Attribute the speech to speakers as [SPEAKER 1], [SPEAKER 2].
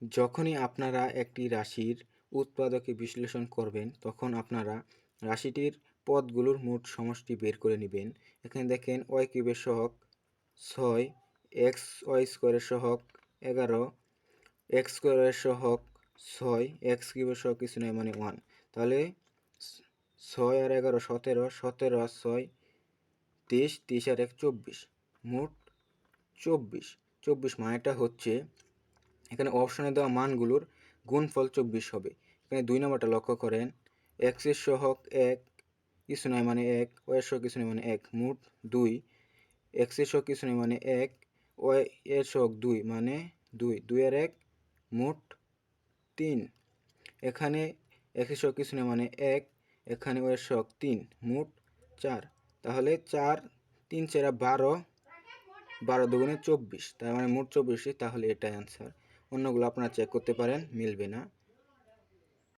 [SPEAKER 1] যখনই আপনারা একটি রাশির উৎপাদকে বিশ্লেষণ করবেন, তখন আপনারা রাশিটির পদগুলোর মোট সমষ্টি বের করে নেবেন। এখানে দেখেন ওয়াই কিউবের সহগ 6, এক্স ওয়াই স্কোয়ারের সহগ 11, এক্স স্কোয়ারের সহগ 6, এক্স কিউবের সহগ কিছু নয় মানে 1। তাহলে 6 আর 11 17, 17 আর 6 23, 23 আর 1 24, মোট 24 মানেটা হচ্ছে এখানে অপশনে দেওয়া মানগুলোর গুণফল 24 হবে। এখানে 2 নম্বরটা লক্ষ্য করেন, এক্স এর সহগ 1 কিছু নয় মানে 1, ওয়াই এর সহগ কিছু নয় মানে 1, মোট 2, এক্স এর সহগ কিছু নয় মানে 1, ওয়াই এর সহগ 2 মানে 2, 2 আর 1 মোট 3। এখানে এক্স এর সহগ কিছু নয় মানে 1, এখানে ওয়াই এর সহগ 3, মোট 4। তাহলে 4 3 4 12, 12 দুগুণে 24, তার মানে মোট 24। তাহলে এটাই অ্যান্সার। অন্যগুলো আপনারা চেক করতে পারেন, মিলবে না।